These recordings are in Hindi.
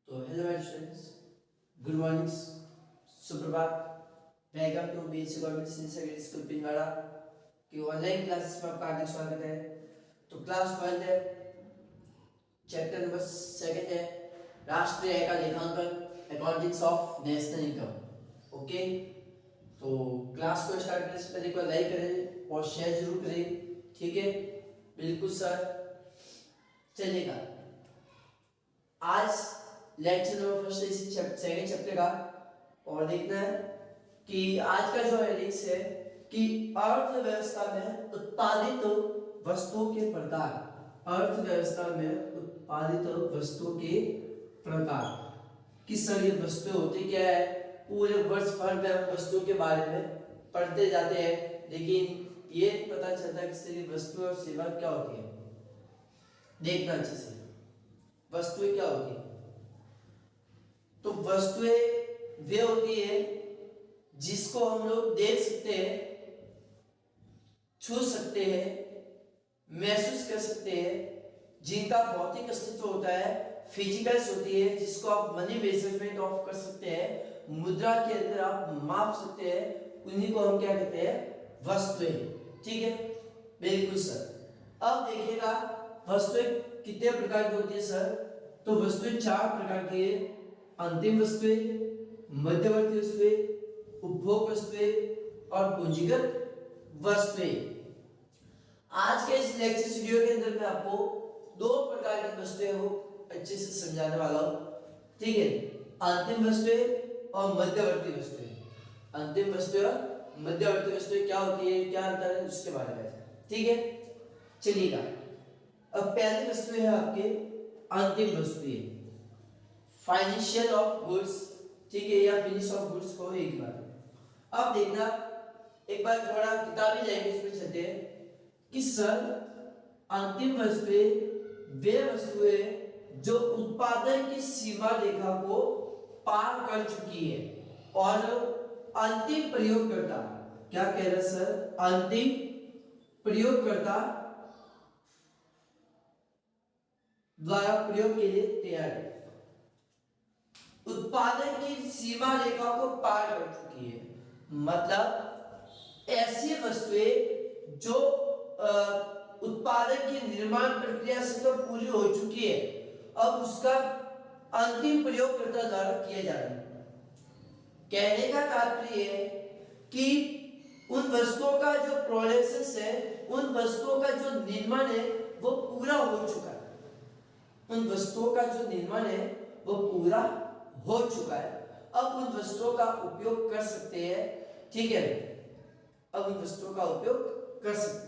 तो हेलो स्टूडेंट्स, गुड मॉर्निंग, सुप्रभात। Welcome to BSC government senior secondary school Pinjwara की ऑनलाइन क्लासेस में आपका हार्दिक स्वागत है। तो क्लास 1 है, चैप्टर नंबर 2 है, राष्ट्रीय आय का लेखांकन, accountings of national income. Okay, तो क्लास को स्टार्ट करने से पहले एक बार लाइक करें और शेयर जरूर करें, ठीक है? बिल्कुल सर, चलेगा। आज लेक्चर नंबर फर्स्ट इसी सेकंड चैप्टर का और देखना है कि आज का जो हेडिंग्स है कि अर्थव्यवस्था में उत्पादित वस्तुओं के प्रकार। अर्थव्यवस्था में उत्पादित वस्तुओं के प्रकार। किस तरह की वस्तुएं होती क्या है, पूरे वर्ष भर में हम वस्तुओं के बारे में पढ़ते जाते हैं, लेकिन ये पता चलता है कि वस्तु और सेवा क्या होती है। देखना अच्छे से, वस्तुएं क्या होती है। तो वस्तुएं वे होती है जिसको हम लोग देख सकते हैं, छू सकते हैं, महसूस कर सकते हैं, जिनका भौतिक अस्तित्व होता है, फिजिकल्स होती है, जिसको आप मनी मेजरमेंट ऑफ कर सकते हैं, मुद्रा के अंदर आप माप सकते हैं, उन्हीं को हम क्या कहते हैं, वस्तुएं। ठीक है, बिल्कुल सर। अब देखिएगा वस्तुएं कितने प्रकार की होती है सर। तो वस्तुएं 4 प्रकार की है, अंतिम वस्तुएं, मध्यवर्ती वस्तुएं, उपभोग वस्तुएं और पूंजीगत वस्तुएं। आज के इस लेक्चर वीडियो के अंदर मैं आपको 2 प्रकार की वस्तुएं वो अच्छे से समझाने वाला हूं, ठीक है? अंतिम वस्तुएं और मध्यवर्ती वस्तुएं। अंतिम वस्तुएं और मध्यवर्ती वस्तुएं क्या होती है, क्या अंतर है, उसके बारे में, ठीक है? चलिएगा, अब पहली वस्तु है आपके अंतिम वस्तुएं, फाइनेंशियल ऑफ गुड्स, ठीक है, या फिनिश ऑफ गुड्स को एक बार। अब देखना, एक बार थोड़ा किताबी लैंग्वेज में चलते हैं कि सर अंतिम वस्तुएं वे वस्तुएं जो उत्पादन की सीमा रेखा को पार कर चुकी है और अंतिम प्रयोगकर्ता, क्या कह रहे सर, अंतिम प्रयोगकर्ता द्वारा प्रयोग के लिए तैयार है, उत्पादन की सीमा रेखा को पार कर चुकी है। मतलब ऐसी वस्तुएं जो उत्पादन की निर्माण प्रक्रिया से तो पूरी हो चुकी है, अब उसका अंतिम प्रयोगकर्ता द्वारा किया जा रहा है। कहने का तात्पर्य है कि उन वस्तुओं का जो प्रोडक्शन है, उन वस्तुओं का जो निर्माण है वो पूरा हो चुका है। उन वस्तुओं का जो निर्माण है वो पूरा हो चुका है। अब उन वस्तुओं का उपयोग कर सकते हैं, ठीक है? अब उन वस्तुओं का उपयोग कर सकते हैं।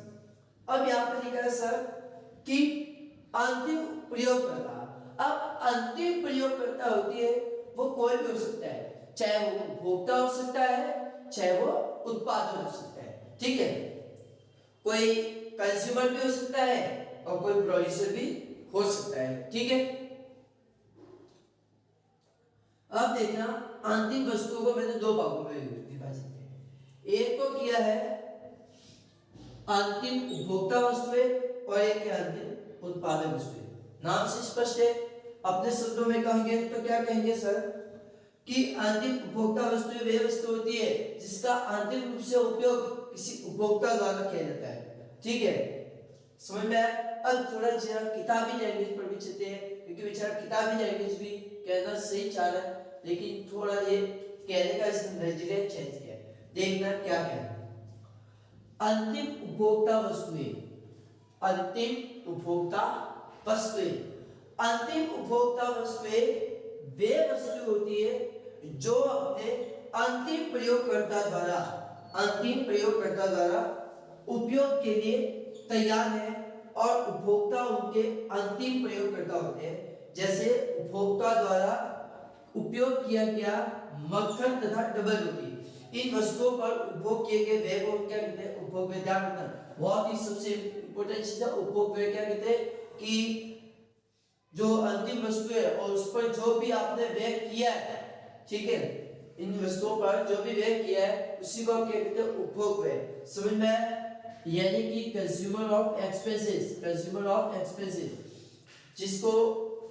अब यहां पर लिखा है सर कि अंतिम प्रयोगकर्ता। अब अंतिम प्रयोगकर्ता होती है वो कोई भी हो सकता है, चाहे वो उपभोक्ता हो सकता है, चाहे वो उत्पादक हो सकता है, ठीक है? कोई कंज्यूमर भी हो सकता है और कोई प्रोड्यूसर भी हो सकता है, ठीक है? अब देखना, अंतिम वस्तुओं को मैंने 2 भागों में विभाजित किया। एक तो किया है अंतिम उपभोक्ता वस्तुएं और एक है अंतिम उत्पादक वस्तुएं। नाम से स्पष्ट है। अपने शब्दों में कहेंगे तो क्या कहेंगे सर कि अंतिम उपभोक्ता वस्तुएं वे वस्तु होती है जिसका अंतिम रूप से उपयोग किसी उपभोक्ता द्वारा किया जाता है, ठीक है? समझ में आया? अब थोड़ा जरा किताबी लैंग्वेज पर भी चलते हैं, क्योंकि बेचारा किताबी लैंग्वेज भी कहना सही चाह रहा है, लेकिन थोड़ा ये कहने का इसने नजरिया चेंज किया। देखना क्या कहना, अंतिम उपभोक्ता वस्तुएं, अंतिम उपभोक्ता वस्तुएं। अंतिम उपभोक्ता वस्तुएं वे वस्तु होती है जो अपने अंतिम प्रयोगकर्ता द्वारा उपयोग के लिए तैयार है और उपभोक्ता उनके अंतिम प्रयोगकर्ता होते हैं। जैसे उपभोक्ता द्वारा उपयोग किया गया मक्खन तथा डबल रोटी, इन वस्तुओं पर उपभोग किए गए व्यय को क्या कहते हैं, उपभोग व्यय। ध्यान रखना, बहुत ही सबसे इंपॉर्टेंट चीज है उपभोग व्यय। क्या कहते हैं कि जो अंतिम वस्तु है और उस पर जो भी आपने व्यय किया है, ठीक है, इन वस्तुओं पर जो भी व्यय किया है उसी को क्या कहते हैं, उपभोग व्यय। समझ में? यानी कि कंज्यूमर ऑफ एक्सपेंसेस, जिसको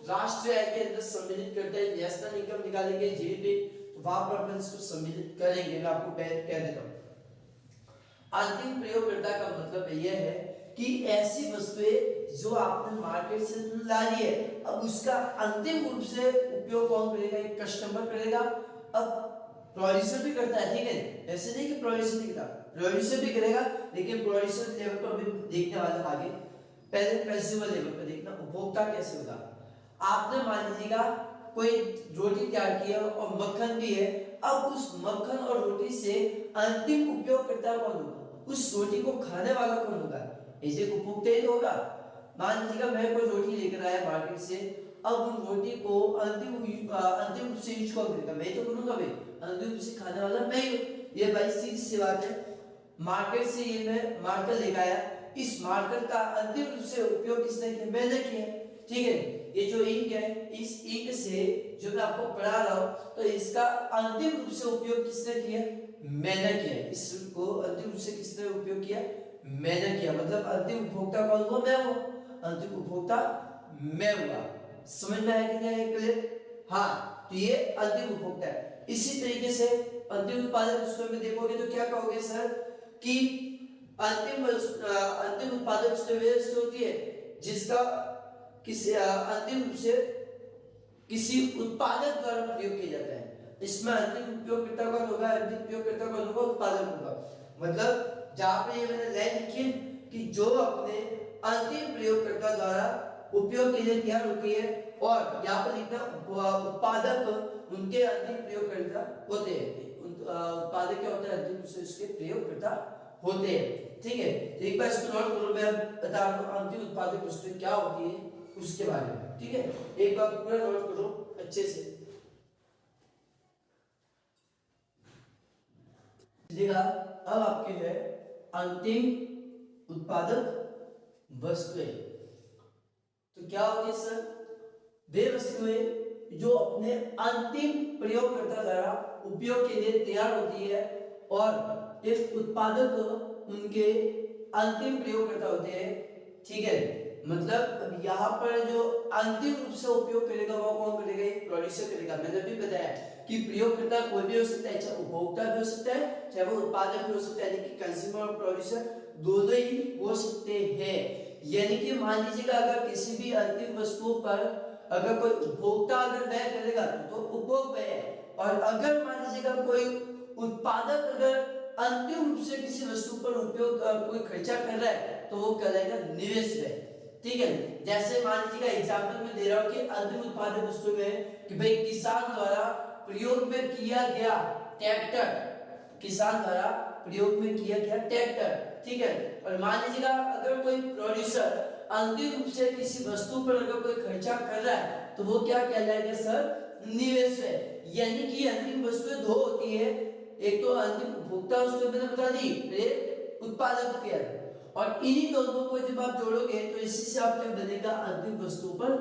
राष्ट्रीय आय के अंदर सम्मिलित करते हैं, नेशनल इनकम निकालेंगे जीडीपी, तो वहां पर अपन इसको सम्मिलित करेंगे। मैं आपको कह देता हूं अंतिम प्रयोगकर्ता का मतलब यह है कि ऐसी वस्तुएं जो आपने मार्केट से ला ली है, अब उसका अंतिम रूप से उपयोग कौन करेगा? एक कस्टमर करेगा। अब प्रोड्यूसर भी करता है, ठीक है, ऐसे नहीं कि प्रोड्यूसर नहीं करता, प्रोड्यूसर भी करेगा, लेकिन प्रोड्यूसर लेवल पर भी देखने वाले आगे, पहले कंज्यूमर लेवल पर देखना उपभोक्ता कैसे होगा। आपने मान लीजिएगा कोई रोटी तैयार किया और मक्खन भी है, अब उस मक्खन और रोटी से अंतिम उपयोगकर्ता कौन होगा? उस रोटी को खाने वाला कौन होगा? इसे उपभोक्ता ही होगा। मान लीजिएगा मैं कोई रोटी लेकर आया मार्केट से, अब उन रोटी को अंतिम रूप से यूज कौन करेगा? मैं तो करूंगा भाई, अंतिम रूप से खाने वाला मैं ही हूं। ये भाई सीधी सी बात है। मार्केट से ये मैं मार्कर लेकर आया, इस मार्कर का अंतिम रूप से उपयोग किसने किया? मैंने किया, ठीक है। ये जो इंक है, इस इंक से जो मैं आपको पढ़ा रहा हूं, तो इसका अंतिम रूप से उपयोग किसने किया? मैंने किया। इसको अंतिम रूप से किसने उपयोग किया? मैंने किया। मतलब अंतिम उपभोक्ता कौन हुआ? मैं हुआ। अंतिम उपभोक्ता मैं हुआ। समझ में आया कि नहीं? क्लियर? हाँ, तो ये अंतिम उपभोक्ता है। इसी तरीके से अंतिम उत्पादक वस्तु में देखोगे तो क्या कहोगे सर कि अंतिम उत्पादक वस्तु होती है जिसका किसी अंतिम रूप से किसी उत्पादक द्वारा प्रयोग किया जाता है। इसमें अंतिम उपयोगकर्ता कौन होगा? अंतिम उपयोगकर्ता कौन होगा? उत्पादक होगा। मतलब जहां पे ये मैंने लाइन लिखी है कि जो अपने अंतिम प्रयोगकर्ता द्वारा उपयोग के लिए तैयार होती है, और यहाँ पर लिखना उत्पादक उनके अंतिम प्रयोगकर्ता होते हैं। उत्पादक क्या होता है? अंतिम रूप से उसके प्रयोगकर्ता होते हैं, ठीक है। तो एक बार इसको नोट करो, मैं बता रहा हूँ अंतिम उत्पादक वस्तु क्या होती है उसके बारे में, ठीक है। एक बार पूरा नोट करो अच्छे से। देखा, अब आपके है अंतिम उत्पादक वस्तुएं। तो क्या होती है सर? वे वस्तुएं जो अपने अंतिम प्रयोगकर्ता द्वारा उपयोग के लिए तैयार होती है, और इस उत्पादक उनके अंतिम प्रयोगकर्ता होते हैं, ठीक है। मतलब अब यहाँ पर जो अंतिम रूप से उपयोग करेगा वो कौन करेगा? एक प्रोड्यूसर करेगा। मैंने भी बताया कि प्रयोगकर्ता कोई भी हो सकता है, चाहे उपभोक्ता भी हो सकता है, चाहे वो उत्पादक भी हो सकता है, यानी कि कंज्यूमर और प्रोड्यूसर दोनों ही हो सकते हैं। यानी कि मान लीजिएगा अगर किसी भी अंतिम वस्तु पर अगर कोई उपभोक्ता अगर व्यय करेगा तो उपभोग व्यय है, और अगर मान लीजिएगा कोई उत्पादक अगर अंतिम रूप से किसी वस्तु पर उपयोग कोई खर्चा कर रहा है तो वो कहलाएगा निवेश व्यय, ठीक है। जैसे मान लीजिएगा एग्जांपल में दे रहा हूं कि अंतिम उत्पादक वस्तु में कि भाई किसान द्वारा प्रयोग में किया गया ट्रैक्टर, किसान द्वारा प्रयोग में किया गया ट्रैक्टर, ठीक है। और मान लीजिएगा अगर कोई प्रोड्यूसर अंतिम रूप से किसी वस्तु पर अगर कोई खर्चा कर रहा है तो वो क्या कहलाएगा सर? निवेश है। यानी कि अंतिम वस्तुएं दो होती है, एक तो अंतिम उपभोक्ता वस्तु मैंने बता दी, फिर उत्पादक होती है, और इन्हीं दोनों को जब आप जोड़ोगे तो इसी से आप क्या बनेगा? अंतिम वस्तु पर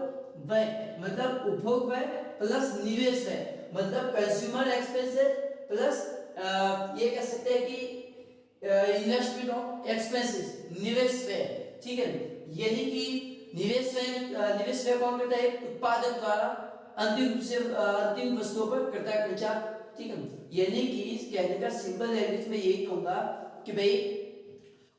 व्यय, मतलब उपभोग व्यय प्लस निवेश व्यय, मतलब कंज्यूमर एक्सपेंसेस प्लस ये कह सकते हैं कि इन्वेस्टमेंट ऑफ एक्सपेंसेस, निवेश व्यय, ठीक है। यानी कि निवेश व्यय कौन करता है? उत्पादक द्वारा अंतिम रूप से अंतिम वस्तुओं पर करता है खर्चा, ठीक है। यानी कि इस कहने का सिंपल लैंग्वेज में यही कहूंगा कि भाई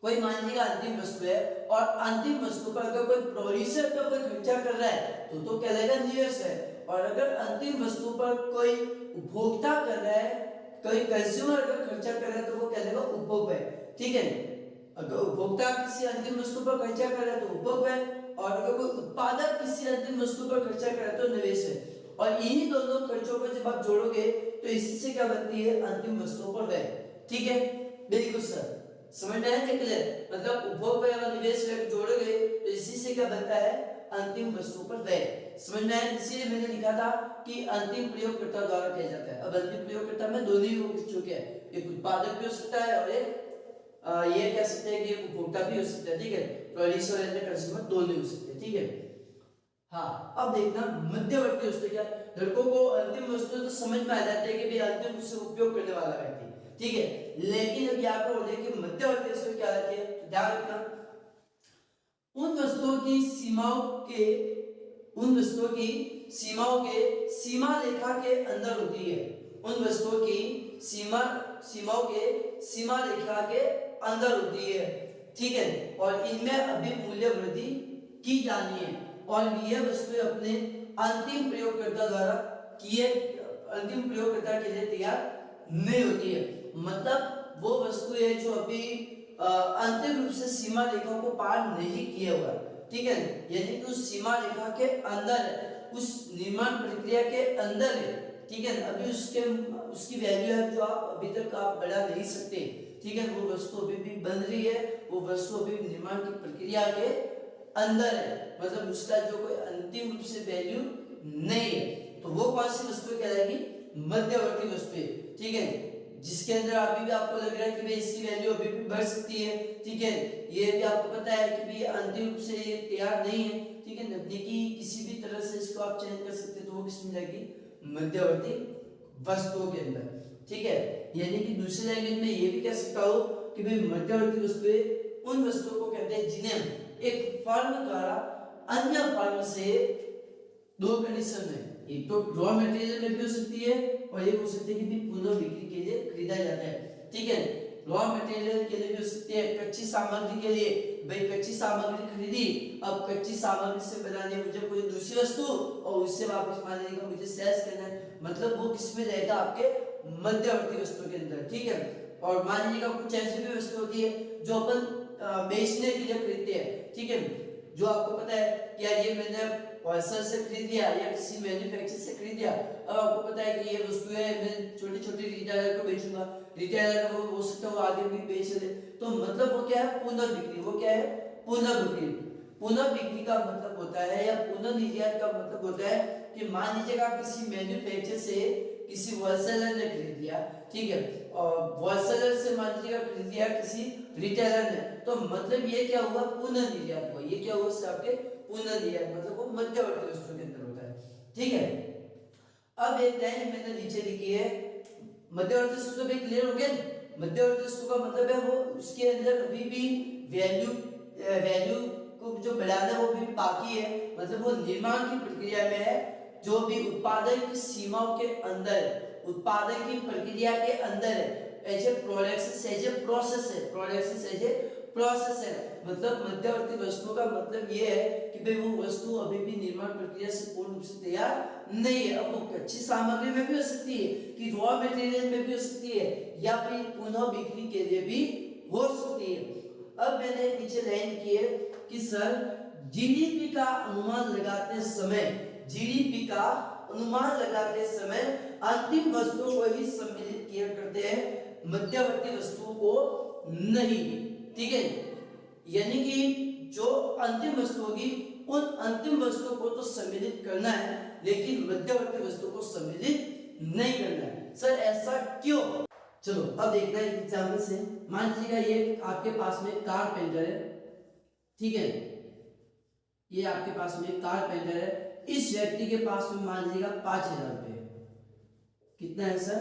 कोई मान लीजिएगा अंतिम वस्तु है, और अंतिम वस्तु पर अगर कोई प्रोड्यूसर का कोई खर्चा कर रहा है तो कहलाएगा निवेश है, और अगर अंतिम वस्तु पर कोई उपभोक्ता कर रहा है, कोई कंज्यूमर अगर खर्चा कर रहा है तो वो कहलाएगा उपभोग है, ठीक है। अगर उपभोक्ता किसी अंतिम वस्तु पर खर्चा कर रहा है तो उपभोग है, और अगर कोई उत्पादक किसी अंतिम वस्तु पर खर्चा कर रहा है तो निवेश है। और इन्हीं दोनों खर्चों को जब आप जोड़ोगे तो इसी से क्या बनती है? अंतिम वस्तुओं पर व्यय, ठीक है। बिल्कुल सर, समझ में आया क्लियर? मतलब उपभोग व्यय और निवेश व्यय जोड़ोगे तो इसी से क्या बनता है? अंतिम वस्तु पर व्यय। समझ में आया? इसीलिए मैंने लिखा था कि अंतिम प्रयोगकर्ता द्वारा किया जाता है। अब अंतिम प्रयोगकर्ता में दोनों ही हो चुके हैं, एक उत्पादक भी हो सकता है और एक ये कह सकते हैं कि उपभोक्ता भी हो सकता है, ठीक है। प्रोड्यूसर एंड कंज्यूमर दोनों हो सकते हैं, ठीक है। हाँ, अब देखना मध्यवर्ती वस्तु क्या। लड़कों को अंतिम वस्तु तो समझ में आ जाता है कि भाई अंतिम उससे उपयोग करने वाला व्यक्ति, ठीक है। लेकिन अब यहाँ पर हो जाए कि मध्यवर्ती वस्तु क्या रहती है, ध्यान रखना। उन वस्तुओं की सीमाओं के उन वस्तुओं की सीमाओं के सीमा रेखा के अंदर होती है, उन वस्तुओं की सीमाओं के सीमा रेखा के अंदर होती है, ठीक है। और इनमें अभी मूल्य वृद्धि की जानी है और यह वस्तुएं अपने अंतिम प्रयोगकर्ता द्वारा अंतिम प्रयोगकर्ता के लिए तैयार नहीं होती है। मतलब वो वस्तुएं जो अभी अंतिम रूप से सीमा रेखा को पार नहीं किया हुआ, ठीक है, यानी कि उस सीमा रेखा के अंदर है, उस निर्माण प्रक्रिया के अंदर है, ठीक है। अभी उसकी वैल्यू है जो आप अभी तक आप बढ़ा नहीं सकते, ठीक है। वो वस्तु अभी भी बन रही है, वो वस्तु अभी निर्माण की प्रक्रिया के अंदर है, मतलब उसका जो कोई अंतिम रूप से वैल्यू नहीं है। तो वो कौन सी वस्तु कहलाएगी? मध्यवर्ती वस्तु, ठीक है, जिसके अंदर अभी भी आपको लग रहा है कि भाई इसकी वैल्यू अभी भी बढ़ सकती है, ठीक है। ये भी आपको पता है कि भाई अंतिम रूप से ये तैयार नहीं है, ठीक है, कि किसी भी तरह से इसको आप चेंज कर सकते, तो वो किसमें जाएगी? मध्यवर्ती वस्तुओं के अंदर, ठीक है। यानी कि दूसरी लैंग्वेज में ये भी कह सकता हूं कि भाई मध्यवर्ती वस्तुएं उन वस्तुओं को कहते हैं जिन्हें एक फर्म द्वारा अन्य फर्म से दो कंडीशन है, एक तो रॉ मटेरियल में भी हो सकती है और एक हो सकती है कि पुनः बिक्री के लिए खरीदा जाता है, ठीक है। रॉ मटेरियल के लिए भी हो सकती है, कच्ची सामग्री के लिए, भाई कच्ची सामग्री खरीदी, अब कच्ची सामग्री से बनाने मुझे कोई दूसरी वस्तु और उससे वापस मानने का मुझे सेल्स करना है, मतलब वो किस में जाएगा? आपके मध्यवर्ती वस्तु के अंदर, ठीक है। और मान लीजिएगा कुछ ऐसी भी वस्तु होती है जो अपन बेचने के लिए खरीदते हैं, ठीक है, जो आपको पता है कि यार ये मैंने होलसेल से खरीद लिया या किसी मैन्युफैक्चरर से खरीद लिया, अब आपको पता है कि ये वस्तु है मैं छोटे छोटे रिटेलर को बेचूंगा, रिटेलर को हो सकता है वो आगे भी बेच दे, तो मतलब वो क्या है? पुनर्बिक्री। वो क्या है? पुनर्बिक्री। पुनर्बिक्री का मतलब होता है या पुनर्निर्यात का मतलब होता है कि मान लीजिएगा किसी मैन्युफैक्चरर से किसी होलसेलर ने खरीद लिया, ठीक है, और होलसेलर से मान लीजिएगा खरीद लिया किसी रिटेलर ने, तो मतलब ये क्या हुआ? पुनर्निर्यात हुआ। ये क्या हुआ? इससे आपके पुनर्निर्यात, मतलब वो मध्यवर्ती वस्तु के अंदर होता है, ठीक है। अब एक लाइन मैंने नीचे लिखी है, मध्यवर्ती वस्तु तो क्लियर हो गया। मध्यवर्ती वस्तु का मतलब है वो उसके अंदर अभी भी वैल्यू को जो बढ़ाना है वो भी बाकी है, मतलब वो निर्माण की प्रक्रिया में है, जो भी उत्पादन की सीमाओं के अंदर, उत्पादन की प्रक्रिया के अंदर है, as a production as a process है, प्रोडक्शन एज ए प्रोसेस है। मतलब मध्यवर्ती वस्तु का मतलब ये है कि भाई वो वस्तु अभी भी निर्माण प्रक्रिया से पूर्ण रूप से तैयार नहीं है। अब वो कच्ची सामग्री में भी हो सकती है, कि रॉ मटेरियल में भी हो सकती है, या फिर पुनः बिक्री के लिए भी हो सकती है। अब मैंने नीचे लाइन की है कि सर जीडीपी का अनुमान लगाते समय, जीडीपी का अनुमान लगाते समय अंतिम वस्तुओं को ही सम्मिलित किया करते हैं, मध्यवर्ती वस्तुओं को नहीं, ठीक है। यानी कि जो अंतिम वस्तु होगी उन अंतिम वस्तुओं को तो सम्मिलित करना है, लेकिन मध्यवर्ती वस्तु को सम्मिलित नहीं करना है। सर ऐसा क्यों? चलो अब देखना है एग्जाम्पल से। मान लीजिएगा ये आपके पास में कारपेंटर है, ठीक है, ये आपके पास में कारपेंटर है, इस व्यक्ति के पास में मान लीजिएगा 5,000 रुपए। कितना है सर?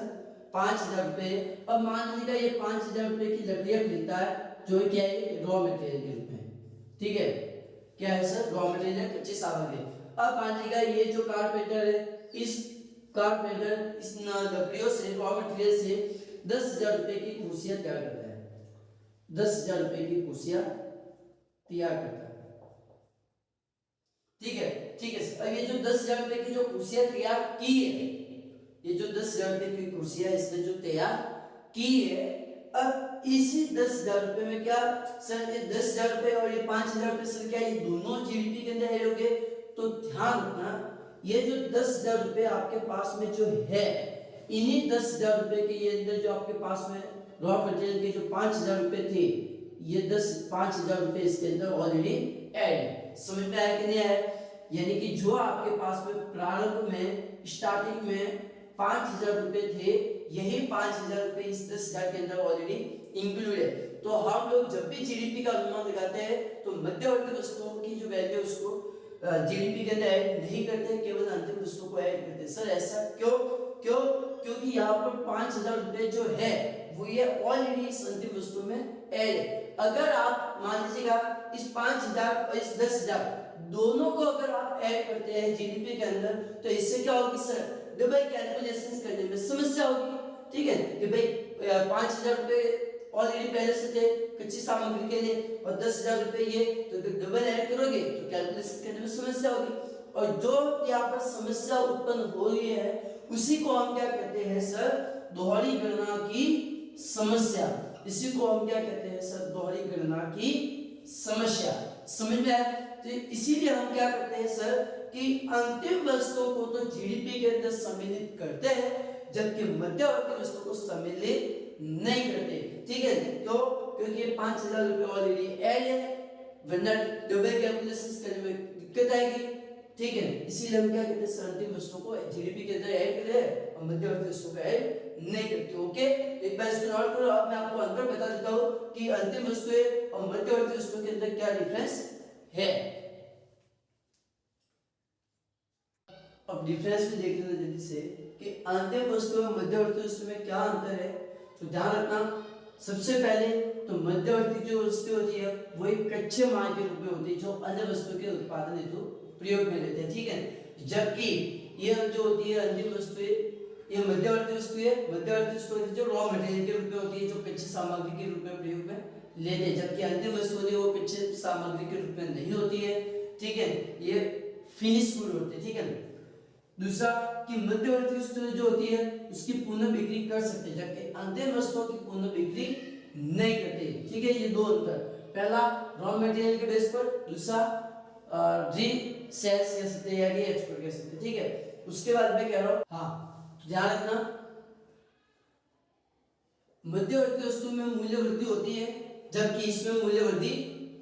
5,000 रुपए। अब मान लीजिएगा ये 5,000 रुपए की लकड़ियां खरीदता है, जो क्या है? रॉ मटेरियल के रूप में, ठीक है। क्या है सर? रॉ मटेरियल, कच्ची सामग्री। अब मान लीजिएगा ये जो कारपेंटर है, इस कारपेंटर इस लकड़ियों से, रॉ मटेरियल से 10,000 रुपए की कुर्सियां तैयार करता है, 10,000 रुपए की कुर्सियां तैयार करता है, ठीक है, ठीक है। अब ये जो 10,000 रुपए की जो कुर्सियां तैयार की है, ये जो 10,000 रुपए की कुर्सियां इसने जो तैयार की है, अब इसी 10,000 रुपए में क्या सर, ये 10,000 रुपए और ये 5,000 रुपए सर क्या ये दोनों जीडीपी के अंदर ऐड हो गए? तो ध्यान रखना, ये जो 10,000 रुपए आपके पास में जो है, इन्हीं 10,000 रुपए के ये अंदर जो आपके पास में रॉ मटेरियल के जो 5,000 रुपए थे, ये 5,000 रुपए इसके अंदर ऑलरेडी ऐड। समझ में आया कि नहीं आया? यानी कि जो आपके पास में प्रारंभ में स्टार्टिंग में 5,000 रुपए थे, यही 5,000 रुपए इस 10,000 के अंदर ऑलरेडी इंक्लूड है। तो हम लोग जब भी जीडीपी का अनुमान लगाते हैं तो मध्यवर्ती वस्तुओं की जो वैल्यू उसको जीडीपी के अंदर ऐड नहीं करते, केवल अंतिम वस्तुओं को ऐड करते हैं। सर ऐसा क्यों? क्योंकि यहाँ पर 5,000 रुपए जो है वो ये ऑलरेडी इस अंतिम वस्तु में ऐड है। अगर आप मान लीजिएगा इस 5,000 और इस 10,000 दोनों को अगर आप ऐड करते हैं जीडीपी के अंदर तो इससे क्या होगी सर, डबल कैलकुलेशंस करने में समस्या होगी। ठीक है कि भाई 5,000 रुपए ऑलरेडी पहले से थे कच्ची सामग्री के लिए और 10,000 रुपए ये, तो डबल ऐड करोगे तो कैलकुलेशन करने में समस्या होगी। और जो यहाँ पर समस्या उत्पन्न हो रही है उसी को हम क्या कहते हैं सर, दोहरी गणना की समस्या। इसी को हम क्या कहते हैं सर, दोहरी गणना की समस्या। समझ में आया? तो इसीलिए हम क्या करते हैं सर कि अंतिम वस्तुओं को तो जीडीपी के अंदर सम्मिलित करते हैं जबकि मध्यवर्ती वस्तुओं को सम्मिलित नहीं करते। ठीक है, तो क्योंकि ये 5,000 रुपए ऑलरेडी ऐड है, वरना डबल कैलकुलेशंस करने में दिक्कत आएगी। ठीक है, इसीलिए हम क्या कहते हैं सर, अंतिम वस्तुओं को जीडीपी के अंदर ऐड करते हैं और मध्यवर्ती वस्तुओं को ऐड नहीं करते। ओके, एक बार इसको नोट करो। अब मैं आपको अंतर बता देता हूं कि अंतिम वस्तुएं और मध्यवर्ती वस्तुओं के अंदर क्या डिफरेंस है। अब डिफरेंस भी देख लेना जल्दी से कि अंतिम वस्तु और मध्यवर्ती वस्तु में क्या अंतर है। तो ध्यान रखना, सबसे पहले तो मध्यवर्ती जो वस्तु होती है वो एक कच्चे माल के रूप में होती है जो अन्य वस्तु के उत्पादन हेतु प्रयोग में लेते हैं। ठीक है, जबकि ये जो होती है अंतिम वस्तु, ये मध्यवर्ती वस्तु है। मध्यवर्ती वस्तु जो रॉ मटेरियल के रूप में होती है, जो कच्ची सामग्री के रूप में प्रयोग में लेते हैं, जबकि अंतिम वस्तु होती है वो कच्ची सामग्री के रूप में नहीं होती है। ठीक है, ये फिनिश गुड होते हैं। ठीक है, दूसरा कि मध्यवर्ती वस्तु जो होती है उसकी पुनः बिक्री कर सकते हैं जबकि अंतिम वस्तुओं की पुनः बिक्री नहीं करते। ठीक है, ये दो अंतर, पहला रॉ मटेरियल के बेस पर, दूसरा री सेल्स कह सकते हैं या री एक्सपोर्ट कह सकते हैं। ठीक है, उसके बाद मैं कह रहा हूं, हाँ ध्यान रखना, मध्यवर्ती वस्तु में मूल्य वृद्धि होती है जबकि इसमें मूल्य वृद्धि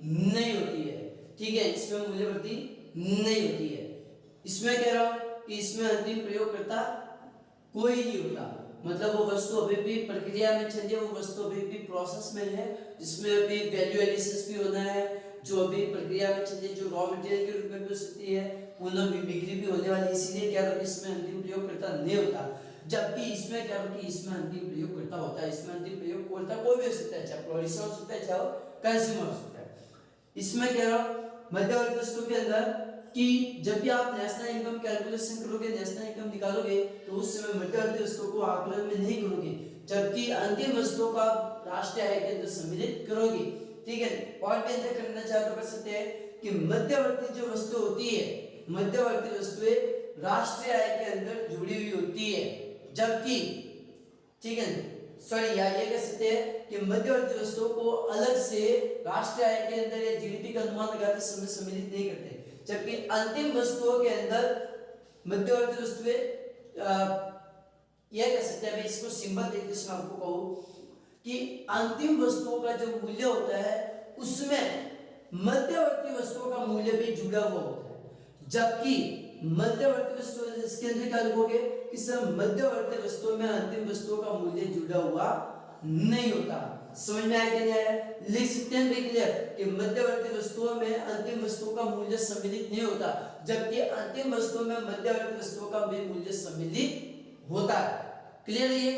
नहीं होती है। ठीक है, इसमें मूल्य वृद्धि नहीं होती है। इसमें कह रहा हूं कि इसमें अंतिम प्रयोगकर्ता कोई नहीं होता, मतलब वो वस्तु अभी भी प्रक्रिया में चल रही है, वो वस्तु अभी भी प्रोसेस में है जिसमें अभी वैल्यू एनालिसिस भी होना है, जो अभी प्रक्रिया में चल रही है, जो रॉ मटेरियल के रूप में भी हो सकती है, पुनः बिक्री भी होने वाली। इसीलिए क्या होता है इसमें अंतिम प्रयोगकर्ता नहीं होता, जबकि इसमें क्या होता है इसमें अंतिम प्रयोगकर्ता होता है। इसमें अंतिम प्रयोगकर्ता कोई भी हो सकता है, चाहे प्रोड्यूसर हो सकता है, चाहे कंज्यूमर हो सकता है। इसमें कह रहा हूं मध्यवर्ती वस्तु के अंदर कि जब भी आप नेशनल इनकम कैलकुलेशन करोगे, नेशनल इनकम निकालोगे, तो उस समय मध्यवर्ती वस्तुओं को आकलन में नहीं करोगे जबकि अंतिम वस्तुओं का राष्ट्रीय आय के अंदर सम्मिलित करोगे। ठीक है, और भी अंतर करना चाहे तो कर सकते हैं कि मध्यवर्ती जो वस्तु होती है, मध्यवर्ती वस्तुएं राष्ट्रीय आय के अंदर जुड़ी हुई होती है, जबकि ठीक है सॉरी यार ये कह सकते हैं कि मध्यवर्ती वस्तुओं को अलग से राष्ट्रीय आय के अंदर या जीडीपी का अनुमान लगाते समय सम्मिलित नहीं करते, जबकि अंतिम वस्तुओं के अंदर मध्यवर्ती वस्तुएं यह कह सकते हैं, इसको सिंबल देखते से मैं आपको कहूं कि अंतिम वस्तुओं का जो मूल्य होता है उसमें मध्यवर्ती वस्तुओं का मूल्य भी जुड़ा हुआ होता है, जबकि मध्यवर्ती वस्तु इसके अंदर क्या लिखोगे कि सर मध्यवर्ती वस्तुओं में अंतिम वस्तुओं का मूल्य जुड़ा हुआ नहीं होता। समझ में आया क्या नहीं आया? लिख सकते हैं क्लियर कि मध्यवर्ती वस्तुओं में अंतिम वस्तुओं का मूल्य सम्मिलित नहीं होता जबकि अंतिम वस्तुओं में मध्यवर्ती वस्तुओं का भी मूल्य सम्मिलित होता है। क्लियर है ये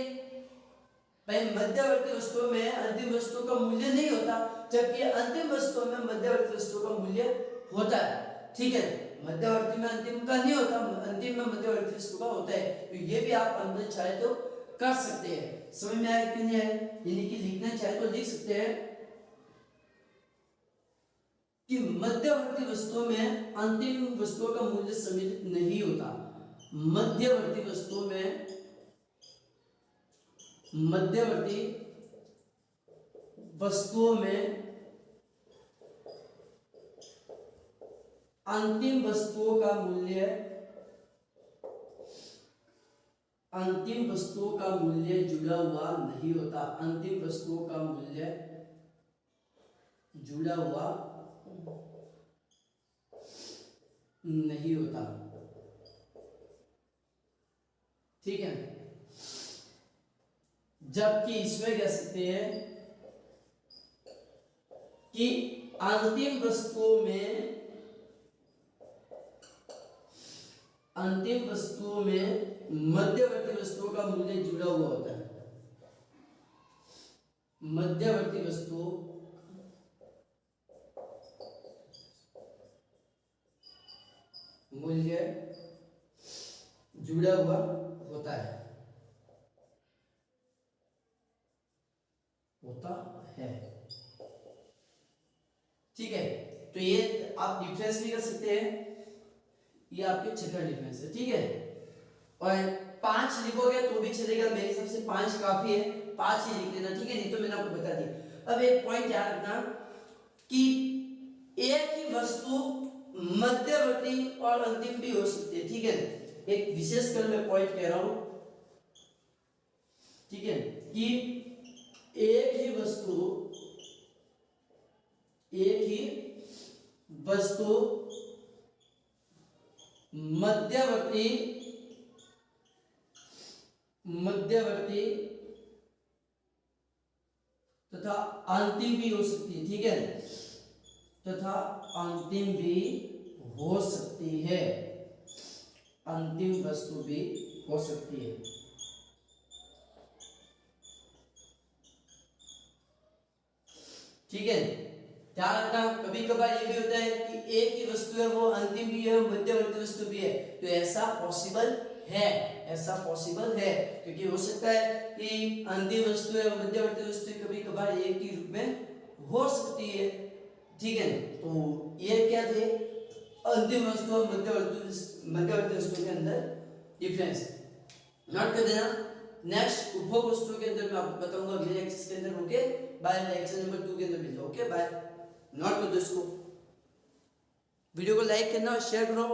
भाई? मध्यवर्ती वस्तुओं में अंतिम वस्तुओं का मूल्य नहीं होता जबकि अंतिम वस्तुओं में मध्यवर्ती वस्तुओं का मूल्य होता है। ठीक है, मध्यवर्ती में अंतिम का नहीं होता, अंतिम में मध्यवर्ती वस्तु का होता है। तो ये भी आप अंदर चाहे तो कर सकते हैं। समझ में आया कि नहीं आया? यानी कि लिखना चाहे तो लिख सकते हैं कि मध्यवर्ती वस्तुओं में अंतिम वस्तुओं का मूल्य सम्मिलित नहीं होता। मध्यवर्ती वस्तुओं में मध्यवर्ती वस्तुओं में अंतिम वस्तुओं का मूल्य जुड़ा हुआ नहीं होता। अंतिम वस्तुओं का मूल्य जुड़ा हुआ नहीं होता। ठीक है, जबकि इसमें कह सकते हैं कि अंतिम वस्तुओं में मध्यवर्ती वस्तुओं का मूल्य जुड़ा हुआ होता है। मध्यवर्ती वस्तु मूल्य जुड़ा हुआ होता है ठीक है। तो ये आप डिफरेंस भी कर सकते हैं, ये आपके छठा डिफरेंस है ठीक है। और 5 लिखोगे तो भी चलेगा, मेरे हिसाब से 5 काफी है, 5 ही लिख लेना ठीक है, नहीं तो मैंने आपको बता दिया। अब एक पॉइंट याद रखना कि एक ही वस्तु मध्यवर्ती और अंतिम भी हो सकती है ठीक है। एक विशेष कर मैं पॉइंट कह रहा हूं ठीक है, कि एक ही वस्तु मध्यवर्ती तथा अंतिम भी हो सकती है ठीक है, तथा अंतिम भी हो सकती है, अंतिम वस्तु भी हो सकती है ठीक है। ध्यान रखना, कभी कभार ये भी होता है कि एक ही वस्तु है वो अंतिम भी है मध्यवर्ती वस्तु भी है, तो ऐसा पॉसिबल है, क्योंकि हो सकता है कि अंतिम वस्तु है मध्यवर्ती वस्तु कभी कभार एक ही रूप में हो सकती है ठीक है। तो ये क्या थे अंतिम वस्तु और मध्यवर्ती वस्तु के अंदर डिफरेंस नोट कर देना। नेक्स्ट उपभोग वस्तु के अंदर मैं आपको बताऊंगा अगले लेक्चर के अंदर। ओके बाय, लेक्चर नंबर 2 के अंदर मिलते हैं। ओके बाय, नोट कर दो इसको, वीडियो को लाइक करना और शेयर करो।